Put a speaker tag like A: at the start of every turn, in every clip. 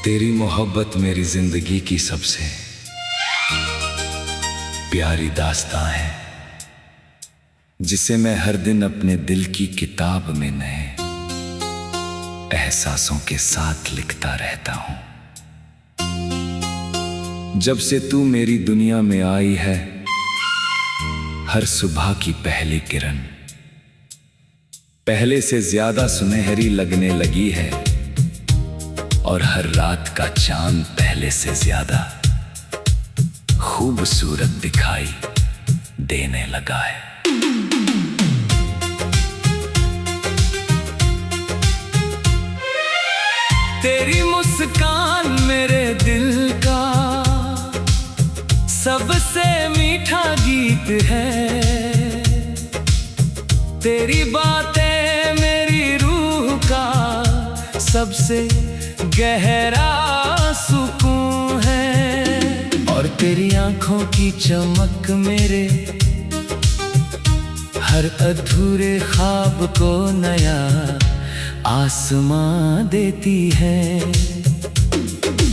A: तेरी मोहब्बत मेरी जिंदगी की सबसे प्यारी दास्तां है, जिसे मैं हर दिन अपने दिल की किताब में नए एहसासों के साथ लिखता रहता हूं। जब से तू मेरी दुनिया में आई है, हर सुबह की पहली किरण पहले से ज्यादा सुनहरी लगने लगी है, और हर रात का चांद पहले से ज्यादा खूबसूरत दिखाई देने लगा है। तेरी मुस्कान मेरे दिल का सबसे मीठा गीत है, तेरी बातें मेरी रूह का सबसे गहरा सुकून है, और तेरी आंखों की चमक मेरे हर अधूरे ख्वाब को नया आसमां देती है।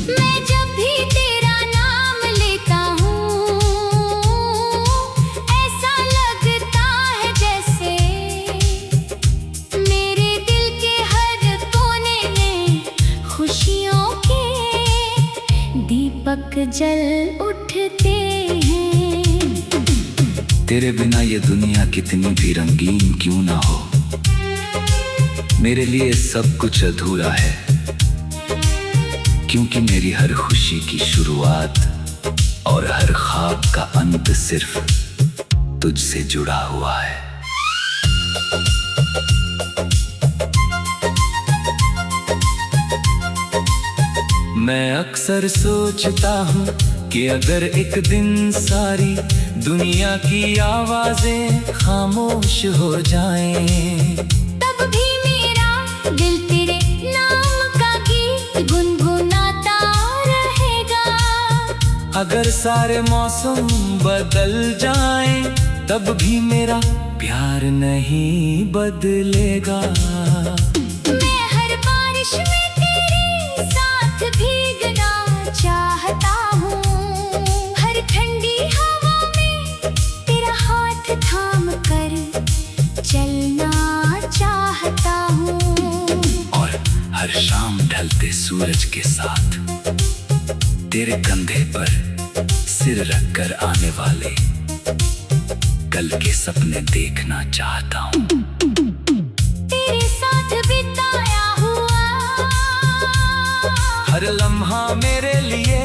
B: मैं जब भी तेरा नाम लेता हूँ, ऐसा लगता है जैसे मेरे दिल के हर कोने में खुशियों के दीपक जल उठते हैं।
A: तेरे बिना ये दुनिया कितनी भी रंगीन क्यों ना हो, मेरे लिए सब कुछ अधूरा है, क्योंकि मेरी हर खुशी की शुरुआत और हर ख्वाब का अंत सिर्फ तुझसे जुड़ा हुआ है। मैं अक्सर सोचता हूँ कि अगर एक दिन सारी दुनिया की आवाजें खामोश हो जाएं,
B: तब भी मेरा दिल तेरे नाम का गीत गुनगुनाता रहेगा।
A: अगर सारे मौसम बदल जाएं, तब भी मेरा प्यार नहीं बदलेगा।
B: मैं हर बारिश में तेरे साथ भीगना चाहता हूँ, हर ठंडी हवा में तेरा हाथ थाम कर चलना चाहता हूँ,
A: और हर शाम ढलते सूरज के साथ तेरे कंधे पर सिर रखकर आने वाले कल के सपने देखना चाहता हूँ।
B: तेरे साथ बिताया हुआ
A: हर लम्हा मेरे लिए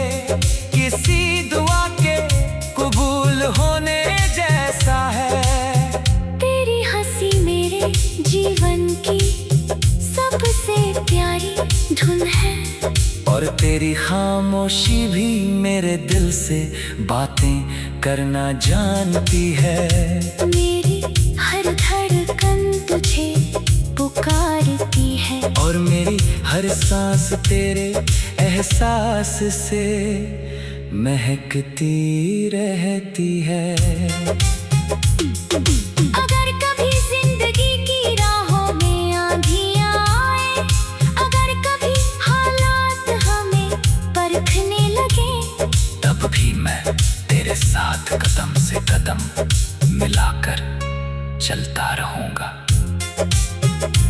A: किसी दुआ के कबूल होने जैसा है।
B: तेरी हंसी मेरे जीवन की सबसे प्यारी धुन है,
A: और तेरी खामोशी भी मेरे दिल से बातें करना जानती है।
B: मेरी हर धड़कन तुझे पुकारती है,
A: और मेरी हर सांस तेरे एहसास से महकती रहती है।
B: अगर कभी जिंदगी की राहों में आंधियां आए, अगर कभी हालात हमें परखने लगे,
A: तब भी मैं तेरे साथ कदम से कदम मिलाकर चलता रहूंगा।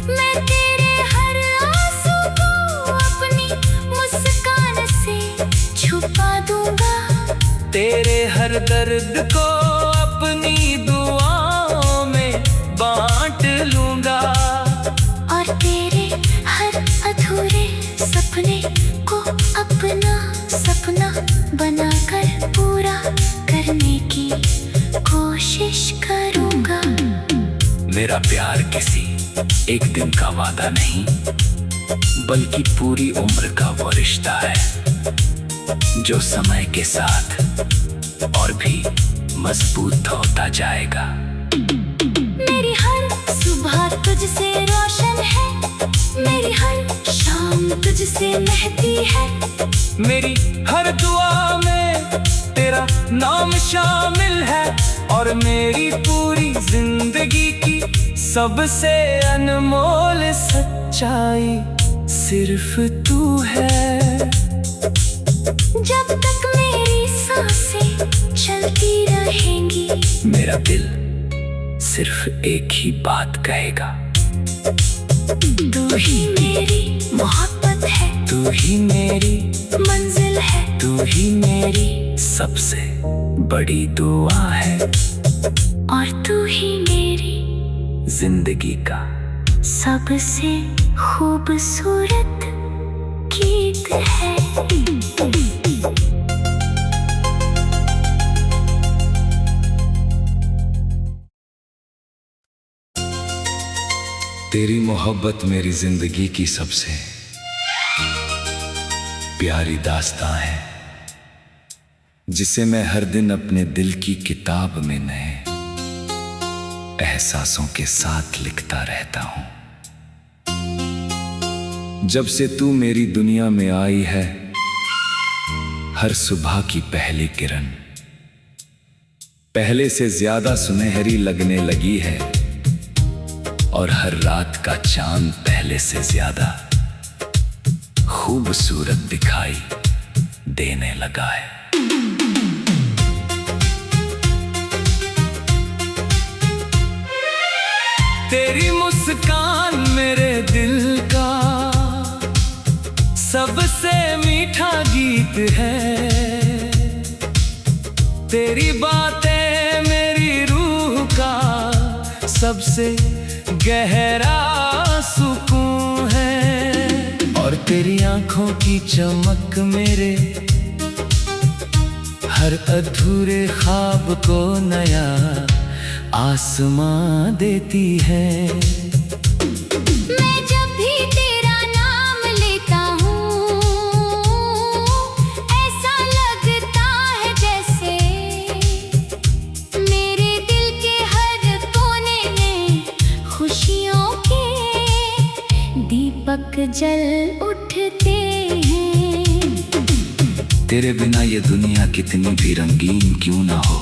B: मैं तेरे हर आंसू को अपनी मुस्कान से छुपा दूंगा,
A: तेरे हर दर्द को अपनी दुआओं में बांट लूंगा,
B: और तेरे हर अधूरे सपने को अपना सपना बनाकर पूरा करने की कोशिश करूंगा।
A: मेरा प्यार किसी एक दिन का वादा नहीं, बल्कि पूरी उम्र का वो रिश्ता है, जो समय के साथ और भी मजबूत होता जाएगा।
B: मेरी हर सुबह तुझसे रोशन है, मेरी हर शाम तुझसे महती है,
A: मेरी हर दुआ में तेरा नाम शामिल है, और मेरी पूरी जिंदगी की सबसे अनमोल सच्चाई सिर्फ तू है। मेरा दिल सिर्फ एक ही बात कहेगा,
B: तू ही मेरी मोहब्बत है,
A: तू ही मेरी
B: मंजिल है,
A: तू ही मेरी सबसे बड़ी दुआ है,
B: और तू ही मेरी
A: जिंदगी का
B: सबसे खूबसूरत गीत है।
A: तेरी मोहब्बत मेरी जिंदगी की सबसे प्यारी दास्तां है, जिसे मैं हर दिन अपने दिल की किताब में नए एहसासों के साथ लिखता रहता हूं। जब से तू मेरी दुनिया में आई है, हर सुबह की पहली किरण पहले से ज्यादा सुनहरी लगने लगी है, और हर रात का चांद पहले से ज्यादा खूबसूरत दिखाई देने लगा है। तेरी मुस्कान मेरे दिल का सबसे मीठा गीत है, तेरी बातें मेरी रूह का सबसे गहरा सुकून है, और तेरी आंखों की चमक मेरे हर अधूरे ख्वाब को नया आसमां देती है।
B: मैं जब भी तेरा नाम लेता हूँ, ऐसा लगता है जैसे मेरे दिल के हर कोने में खुशियों के दीपक जल उठते हैं।
A: तेरे बिना ये दुनिया कितनी भी रंगीन क्यों ना हो,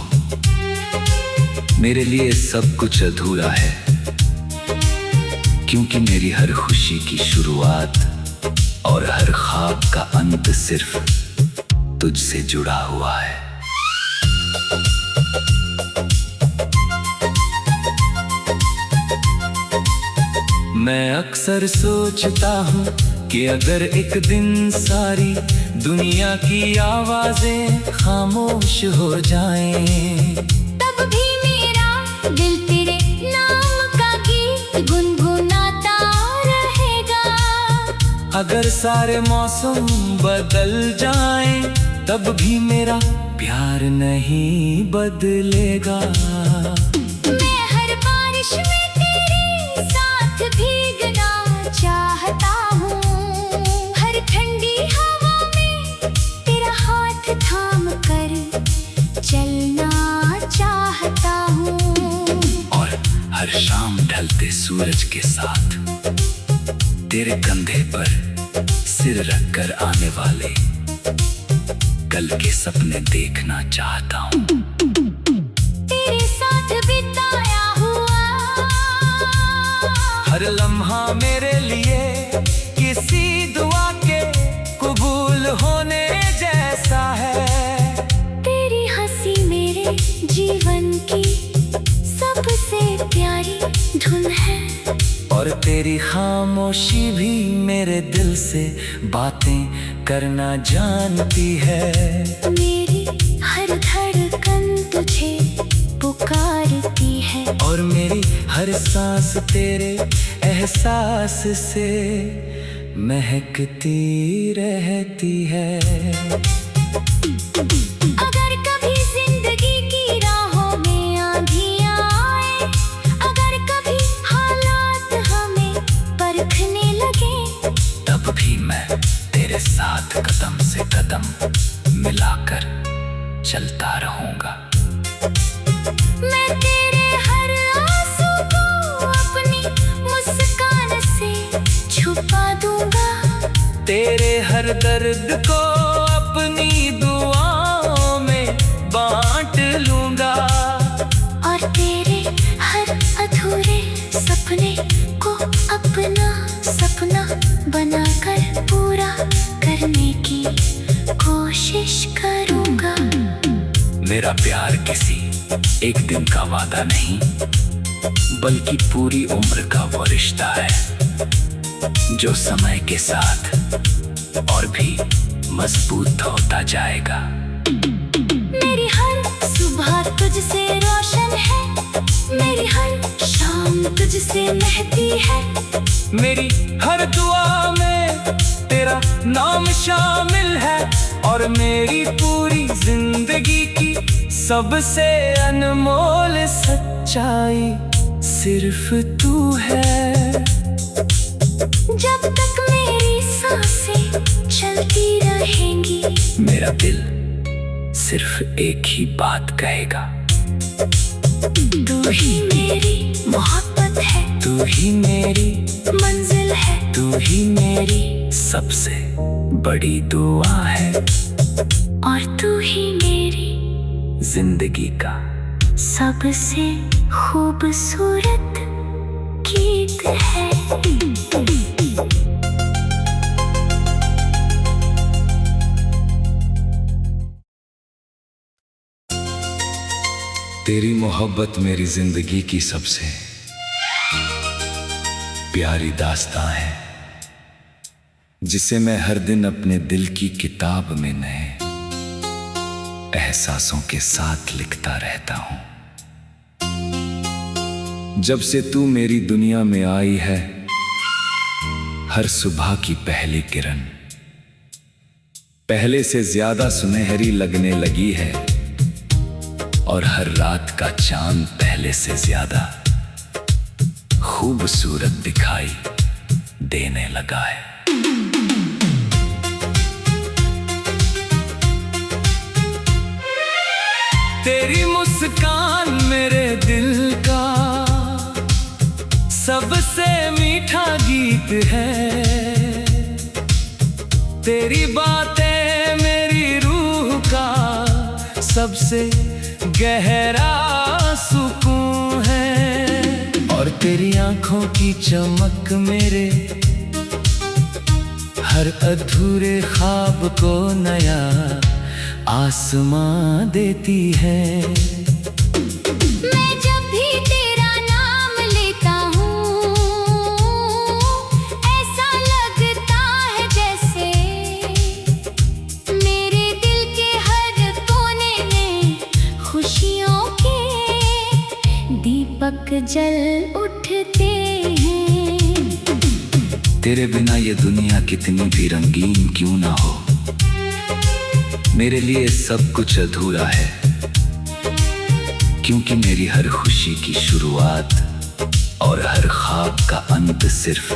A: मेरे लिए सब कुछ अधूरा है, क्योंकि मेरी हर खुशी की शुरुआत और हर ख्वाब का अंत सिर्फ तुझसे जुड़ा हुआ है। मैं अक्सर सोचता हूँ कि अगर एक दिन सारी दुनिया की आवाजें खामोश हो जाएं,
B: तब भी मेरा दिल तेरे नाम का गीत गुनगुनाता रहेगा।
A: अगर सारे मौसम बदल जाएं, तब भी मेरा प्यार नहीं बदलेगा।
B: मैं हर बारिश में तेरे साथ भीगना चाहता हूँ, हर ठंडी हवा में तेरा हाथ थाम कर चलना चाहता हूँ,
A: और हर शाम ढलते सूरज के साथ तेरे कंधे पर सिर रखकर आने वाले कल के सपने देखना चाहता हूँ।
B: तेरे साथ बिताया हुआ
A: हर लम्हा मेरे लिए किसी दुआ के कबूल होने जैसा है।
B: तेरी हंसी मेरे जीवन की सबसे प्यारी धुन है,
A: और तेरी खामोशी भी मेरे दिल से बातें करना जानती है।
B: मेरी हर धड़कन तुझे पुकारती है,
A: और मेरी हर सांस तेरे एहसास से महकती रहती है।
B: अगर कभी जिंदगी की राहों में आंधियां आए, अगर कभी हालात हमें परखने लगे,
A: तब भी मैं तेरे साथ कदम से कदम मिलाकर चलता रहूंगा।
B: मैं तेरे हर आंसू को अपनी मुस्कान से छुपा दूंगा,
A: तेरे हर दर्द को अपनी दुआओं में बांट लूंगा,
B: और तेरे हर अधूरे सपने को अपना सपना बनाकर पूरा करने की कोशिश करूंगा।
A: मेरा प्यार किसी एक दिन का वादा नहीं, बल्कि पूरी उम्र का वो रिश्ता है जो समय के साथ और भी मजबूत होता जाएगा।
B: मेरी हर सुबह तुझसे रोशन है, मेरी हर शाम तुझसे महती है।
A: मेरी हर दुआ में तेरा नाम शामिल है और मेरी पूरी जिंदगी की सबसे अनमोल सच्चाई सिर्फ तू है।
B: जब तक मेरी सांसें चलती रहेंगी,
A: मेरा दिल सिर्फ एक ही बात कहेगा,
B: तू ही मेरी मोहब्बत है,
A: तू ही मेरी
B: मंजिल है,
A: तू ही मेरी सबसे बड़ी दुआ है
B: और तू ही मेरी
A: जिंदगी का
B: सबसे खूबसूरत गीत है।
A: तेरी मोहब्बत मेरी जिंदगी की सबसे प्यारी दास्तां है, जिसे मैं हर दिन अपने दिल की किताब में नए एहसासों के साथ लिखता रहता हूं। जब से तू मेरी दुनिया में आई है, हर सुबह की पहली किरण पहले से ज्यादा सुनहरी लगने लगी है और हर रात का चांद पहले से ज्यादा खूबसूरत दिखाई देने लगा है। तेरी मुस्कान मेरे दिल का सबसे मीठा गीत है, तेरी बातें मेरी रूह का सबसे गहरा सुकून है और तेरी आंखों की चमक मेरे हर अधूरे ख्वाब को नया आसमां देती है।
B: मैं जब भी तेरा नाम लेता हूँ, ऐसा लगता है जैसे मेरे दिल के हर कोने में खुशियों के दीपक जल उठते हैं।
A: तेरे बिना ये दुनिया कितनी भी रंगीन क्यों ना हो, मेरे लिए सब कुछ अधूरा है, क्योंकि मेरी हर खुशी की शुरुआत और हर ख्वाब का अंत सिर्फ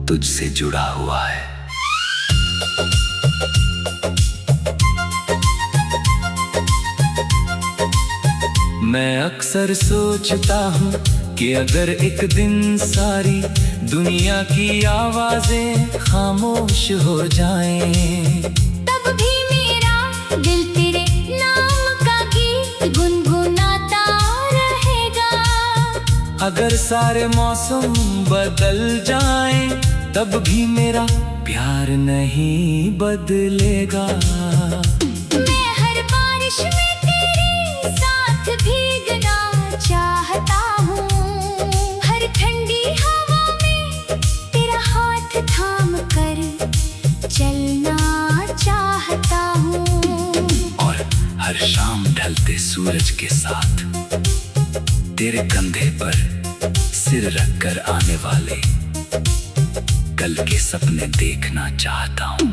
A: तुझसे जुड़ा हुआ है। मैं अक्सर सोचता हूँ कि अगर एक दिन सारी दुनिया की आवाजें खामोश हो जाएं,
B: तब भी मेरा दिल तेरे नाम का गीत गुनगुनाता रहेगा।
A: अगर सारे मौसम बदल जाएं, तब भी मेरा प्यार नहीं बदलेगा।
B: मैं हर बारिश में तेरे साथ भीगना चाहता हूँ, हर ठंडी हवा में तेरा हाथ थाम कर चलना चाहता हूँ
A: और हर शाम ढलते सूरज के साथ तेरे कंधे पर सिर रखकर आने वाले कल के सपने देखना चाहता हूँ।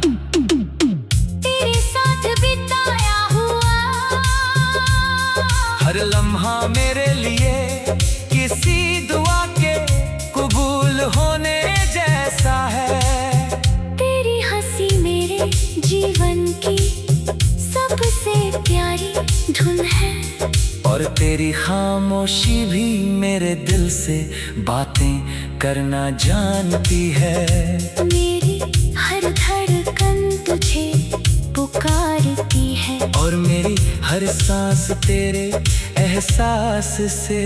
B: तेरे साथ बिताया हुआ
A: हर लम्हा मेरे लिए किसी दुआ के कबूल होने जैसा है।
B: तेरी हंसी मेरे जीवन की सबसे प्यारी धुन है
A: और तेरी खामोशी भी मेरे दिल से बातें करना जानती है।
B: मेरी हर धड़कन तुझे पुकारती है
A: और मेरी हर सांस तेरे एहसास से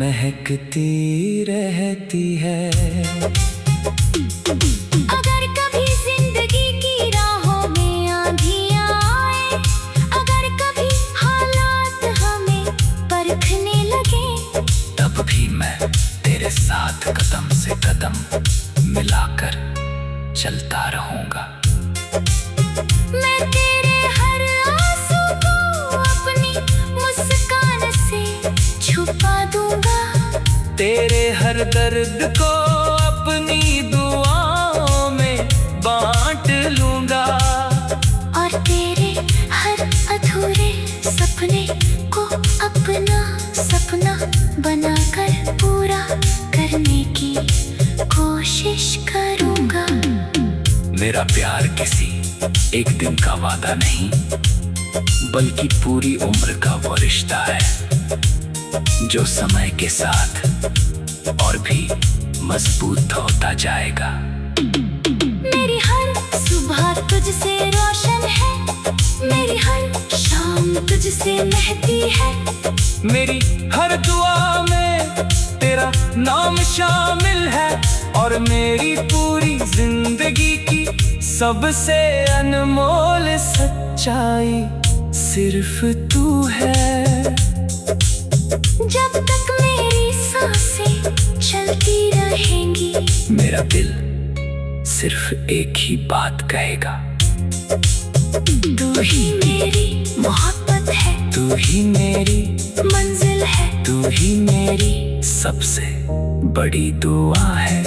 A: महकती रहती है।
B: अगर कभी जिंदगी की राहों में आंधियां आए, अगर कभी हालात हमें
A: चलता रहूंगा।
B: मैं तेरे हर आंसू को अपनी मुस्कान से छुपा दूंगा।
A: तेरे हर दर्द को अपनी दुआओं में बांट लूंगा।
B: और तेरे हर अधूरे सपने को अपना सपना बनाकर पूरा करने की कोशिश करूंगा।
A: मेरा प्यार किसी एक दिन का वादा नहीं, बल्कि पूरी उम्र का वो रिश्ता है, जो समय के साथ और भी मजबूत होता जाएगा।
B: मेरी हर सुबह तुझसे रोशन है, मेरी हर शाम तुझसे महती है।
A: मेरी हर दुआ में तेरा नाम शामिल है, और मेरी पूरी जिंदगी की सबसे अनमोल सच्चाई सिर्फ तू है।
B: जब तक मेरी सांसें चलती रहेंगी,
A: मेरा दिल सिर्फ एक ही बात कहेगा,
B: तू ही मेरी मोहब्बत है,
A: तू ही मेरी
B: मंजिल है,
A: तू ही मेरी सबसे बड़ी दुआ है,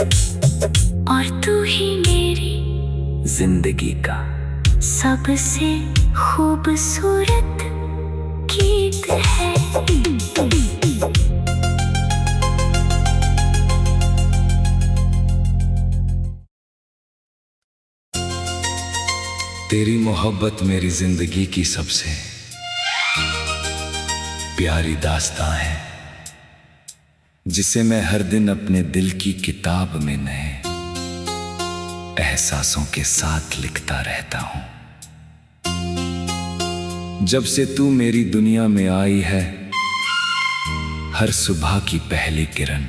B: और तू ही मेरी
A: जिंदगी का
B: सबसे खूबसूरत गीत है।
A: तेरी मोहब्बत मेरी जिंदगी की सबसे प्यारी दास्तां है, जिसे मैं हर दिन अपने दिल की किताब में नए एहसासों के साथ लिखता रहता हूं। जब से तू मेरी दुनिया में आई है, हर सुबह की पहली किरण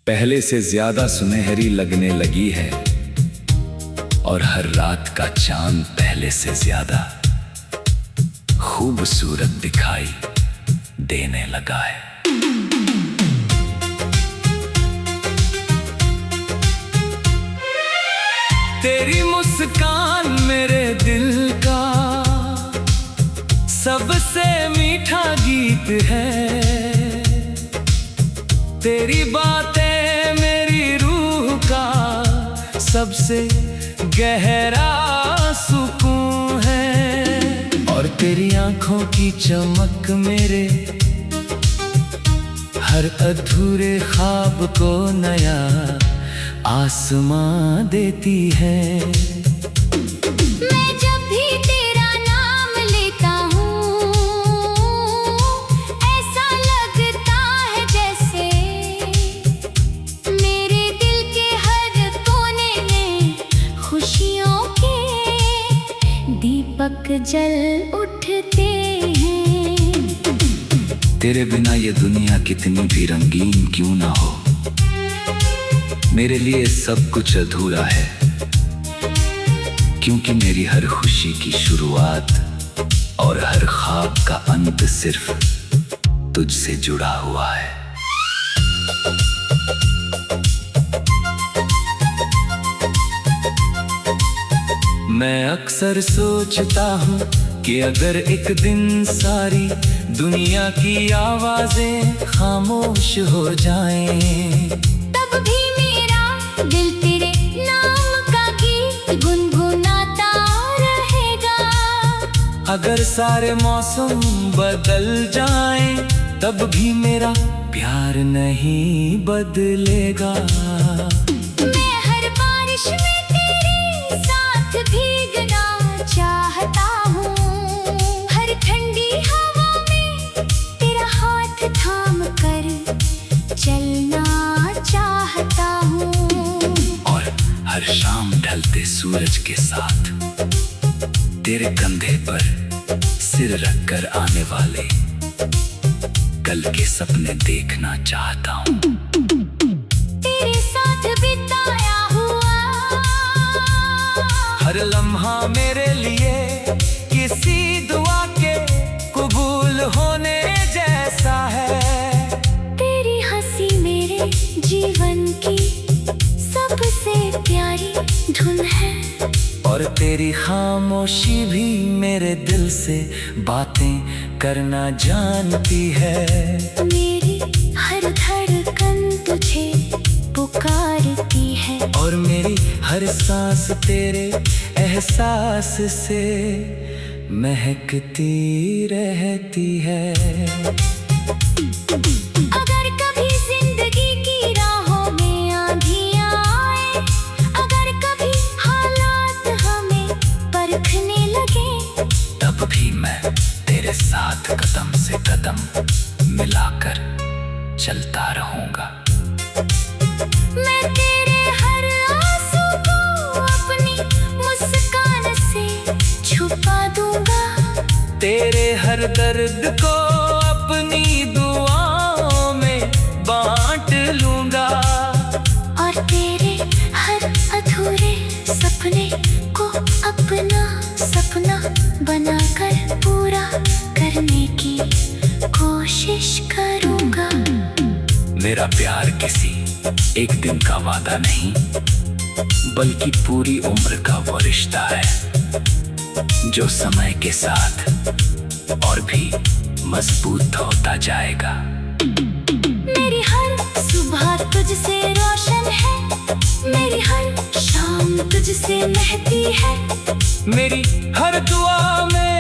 A: पहले से ज्यादा सुनहरी लगने लगी है, और हर रात का चांद पहले से ज्यादा खूबसूरत दिखाई देने लगा है। तेरी मुस्कान मेरे दिल का सबसे मीठा गीत है, तेरी बातें मेरी रूह का सबसे गहरा सुकून है, और तेरी आंखों की चमक मेरे हर अधूरे ख्वाब को नया आसमां देती है।
B: मैं जब भी तेरा नाम लेता हूँ, ऐसा लगता है जैसे मेरे दिल के हर कोने में खुशियों के दीपक जल उठते हैं।
A: तेरे बिना ये दुनिया कितनी भी रंगीन क्यों ना हो, मेरे लिए सब कुछ अधूरा है, क्योंकि मेरी हर खुशी की शुरुआत और हर ख्वाब का अंत सिर्फ तुझसे जुड़ा हुआ है। मैं अक्सर सोचता हूँ कि अगर एक दिन सारी दुनिया की आवाजें खामोश हो जाएं,
B: तब भी मेरा दिल तेरे नाम का गीत गुनगुनाता रहेगा।
A: अगर सारे मौसम बदल जाएं, तब भी मेरा प्यार नहीं बदलेगा।
B: मैं हर बारिश में तेरे साथ भीगना चाहता हूँ, हर ठंडी हवा में तेरा हाथ थाम कर चलना चाहता हूँ,
A: और हर शाम ढलते सूरज के साथ तेरे कंधे पर सिर रखकर आने वाले कल के सपने देखना चाहता हूँ।
B: तेरे साथ बिताया हुआ
A: हर लम्हा मेरे लिए किसी दुआ के कबूल होने जैसा है।
B: तेरी हंसी मेरे जीवन की सबसे प्यारी धुन है।
A: और तेरी खामोशी भी मेरे दिल से बातें करना जानती है।
B: मेरी हर धड़कन तुझे पुकारती है।
A: और मेरी हर सांस तेरे एहसास से महकती रहती है।
B: अगर कभी जिंदगी की राहों में आंधियां आए, अगर कभी हालात हमें परखने लगे,
A: तब भी मैं तेरे साथ कदम से कदम मिलाकर चलता रहूंगा।
B: मैं तेरे हर आंसू को अपनी मुस्कान से छुपा दूंगा।
A: तेरे हर दर्द को अपनी दुआओं में बांट लूंगा।
B: और तेरे हर अधूरे सपने को अपना सपना बनाकर पूरा करने की कोशिश करूंगा।
A: मेरा प्यार किसी एक दिन का वादा नहीं, बल्कि पूरी उम्र का वो रिश्ता है, जो समय के साथ और भी मजबूत होता जाएगा।
B: मेरी हर सुबह तुझसे रोशन है, मेरी हर शाम तुझसे महती है।
A: मेरी हर दुआ में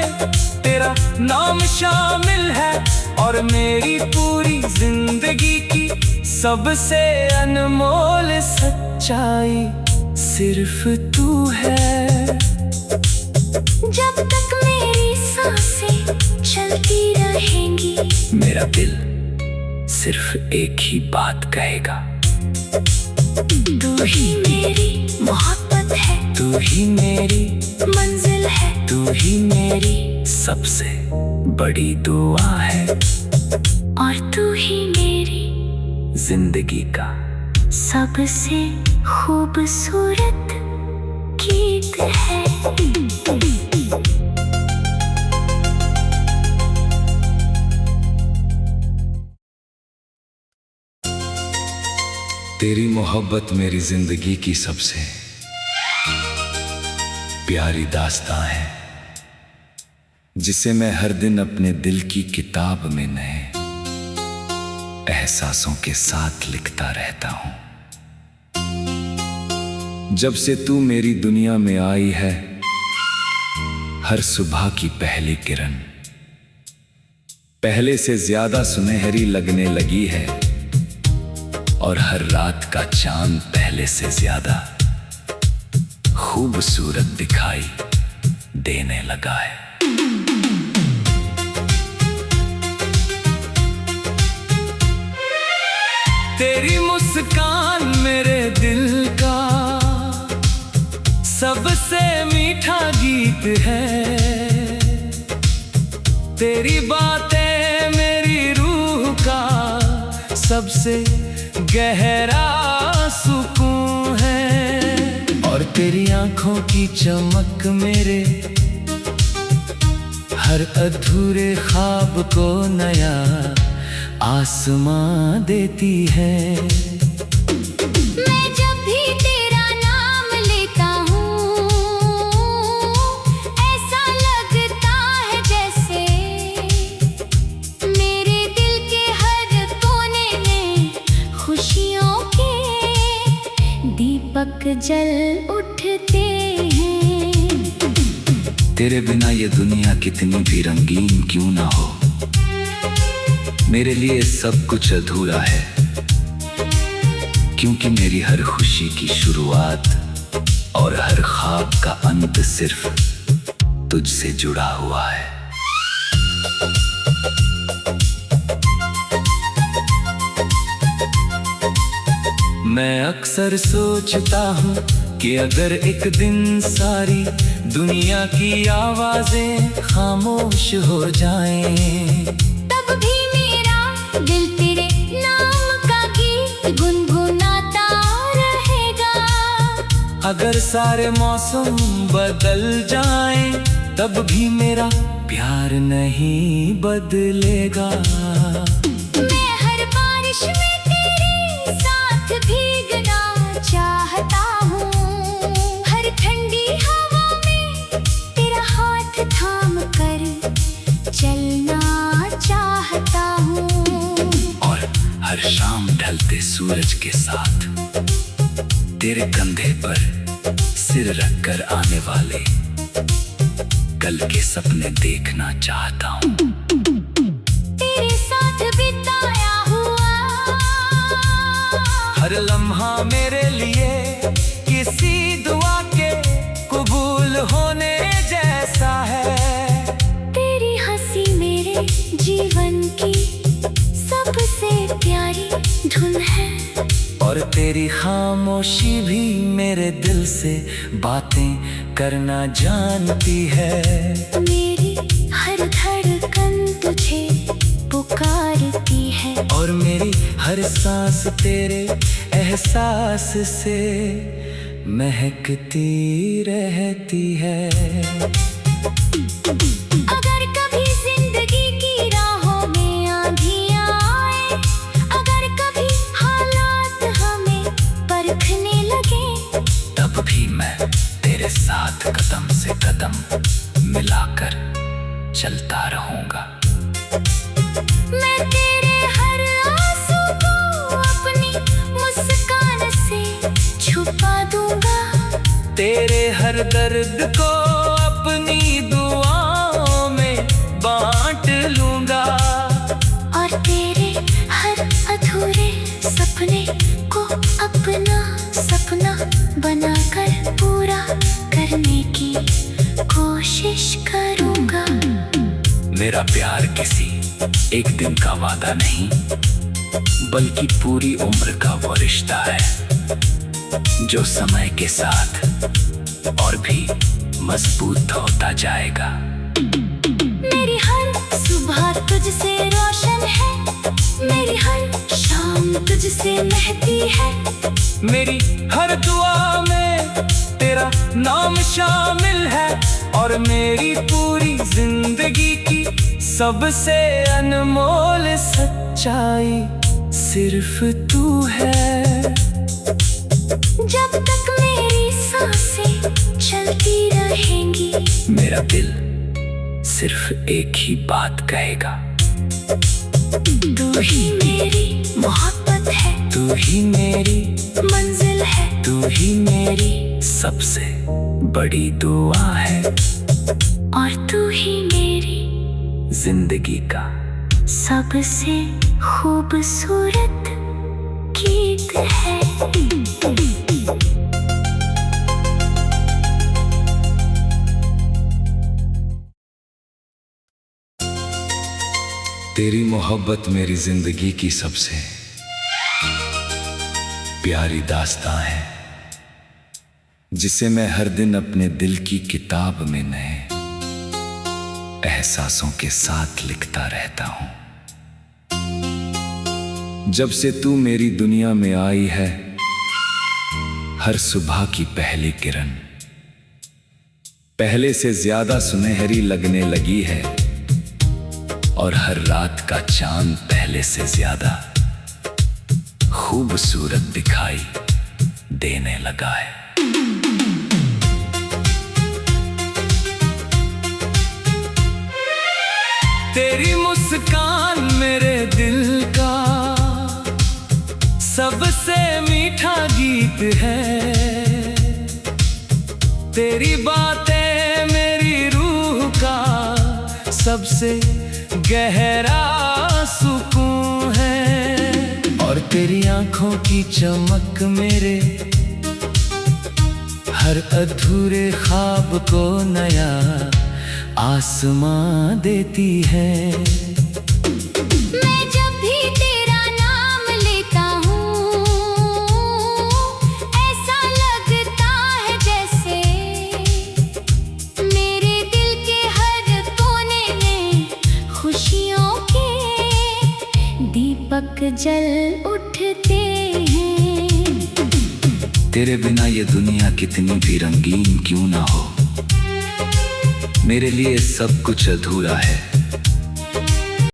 A: तेरा नाम शामिल है। और मेरी पूरी जिंदगी की सबसे अनमोल सच्चाई सिर्फ तू है।
B: जब तक मेरी सांसें चलती रहेंगी,
A: मेरा दिल सिर्फ एक ही बात कहेगा,
B: तू ही मेरी मोहब्बत है,
A: तू ही मेरी
B: मंजिल है,
A: तू ही मेरी सबसे बड़ी दुआ है।
B: और तू ही मेरी
A: जिंदगी का
B: सबसे खूबसूरत गीत है।
A: तेरी मोहब्बत मेरी जिंदगी की सबसे प्यारी दास्तां है, जिसे मैं हर दिन अपने दिल की किताब में नए एहसासों के साथ लिखता रहता हूं। जब से तू मेरी दुनिया में आई है, हर सुबह की पहली किरण पहले से ज्यादा सुनहरी लगने लगी है। और हर रात का चांद पहले से ज्यादा खूबसूरत दिखाई देने लगा है। तेरी मुस्कान मेरे दिल का सबसे मीठा गीत है। तेरी बातें मेरी रूह का सबसे गहरा सुकून है। और तेरी आंखों की चमक मेरे हर अधूरे ख्वाब को नया आसमां देती है।
B: मैं जब भी तेरा नाम लेता हूँ, ऐसा लगता है जैसे मेरे दिल के हर कोने में खुशियों के दीपक जल उठते हैं।
A: तेरे बिना ये दुनिया कितनी भी रंगीन क्यों ना हो, मेरे लिए सब कुछ अधूरा है। क्योंकि मेरी हर खुशी की शुरुआत और हर ख्वाब का अंत सिर्फ तुझसे जुड़ा हुआ है। मैं अक्सर सोचता हूँ कि अगर एक दिन सारी दुनिया की आवाजें खामोश हो जाएं,
B: तब भी मेरा दिल तेरे नाम का गीत गुनगुनाता रहेगा।
A: अगर सारे मौसम बदल जाएं, तब भी मेरा प्यार नहीं बदलेगा।
B: मैं हर बारिश में तेरे साथ भीगना चाहता हूँ।
A: सूरज के साथ तेरे कंधे पर सिर रखकर आने वाले कल के सपने देखना चाहता हूँ।
B: तेरे साथ बिताया हुआ
A: हर लम्हा मेरे लिए किसी दुआ के कबूल होने जैसा है।
B: तेरी हंसी मेरे जीवन की सबसे प्यारी धुन है,
A: और तेरी खामोशी भी मेरे दिल से बातें करना जानती है।
B: मेरी हर धड़कन तुझे पुकारती है,
A: और मेरी हर सांस तेरे एहसास से महकती रहती है।
B: अगर कभी जिंदगी की राहों में आंधियां आए, अगर कभी हालात हमें परखने लगे,
A: तब भी मैं तेरे साथ कदम से कदम मिलाकर चलता रहूंगा।
B: मैं तेरे हर आंसू को अपनी मुस्कान से छुपा दूंगा,
A: तेरे हर दर्द को अपनी दुआओं में बांट लूंगा,
B: और तेरे हर अधूरे सपने को अपना सपना बनाकर पूरा करने की कोशिश करूंगा।
A: मेरा प्यार किसी एक दिन का वादा नहीं, बल्कि पूरी उम्र का वो रिश्ता है, जो समय के साथ और भी मजबूत होता जाएगा।
B: मेरी हर सुबह तुझसे रोशन है, मेरी हर शाम तुझसे महती है,
A: मेरी हर दुआ में तेरा नाम शामिल है, और मेरी पूरी जिंदगी की सबसे अनमोल सच्चाई सिर्फ तू है।
B: जब तक मेरी सांसें चलती रहेंगी,
A: मेरा दिल सिर्फ एक ही बात कहेगा,
B: तू ही मेरी मोहब्बत है,
A: तू ही मेरी
B: मंजिल है,
A: तू ही मेरी सबसे बड़ी दुआ है,
B: और तू ही मेरी
A: जिंदगी का
B: सबसे खूबसूरत गीत है।
A: तेरी मोहब्बत मेरी जिंदगी की सबसे प्यारी दास्तां है, जिसे मैं हर दिन अपने दिल की किताब में नए एहसासों के साथ लिखता रहता हूं। जब से तू मेरी दुनिया में आई है, हर सुबह की पहली किरण पहले से ज्यादा सुनहरी लगने लगी है, और हर रात का चांद पहले से ज्यादा खूबसूरत दिखाई देने लगा है। तेरी मुस्कान मेरे दिल का सबसे मीठा गीत है, तेरी बातें मेरी रूह का सबसे गहरा सुकून है, और तेरी आंखों की चमक मेरे हर अधूरे ख्वाब को नया आसमां देती है।
B: मैं जब भी तेरा नाम लेता हूँ, ऐसा लगता है जैसे मेरे दिल के हर कोने में खुशियों के दीपक जल उठते हैं।
A: तेरे बिना ये दुनिया कितनी भी रंगीन क्यों ना हो, मेरे लिए सब कुछ अधूरा है।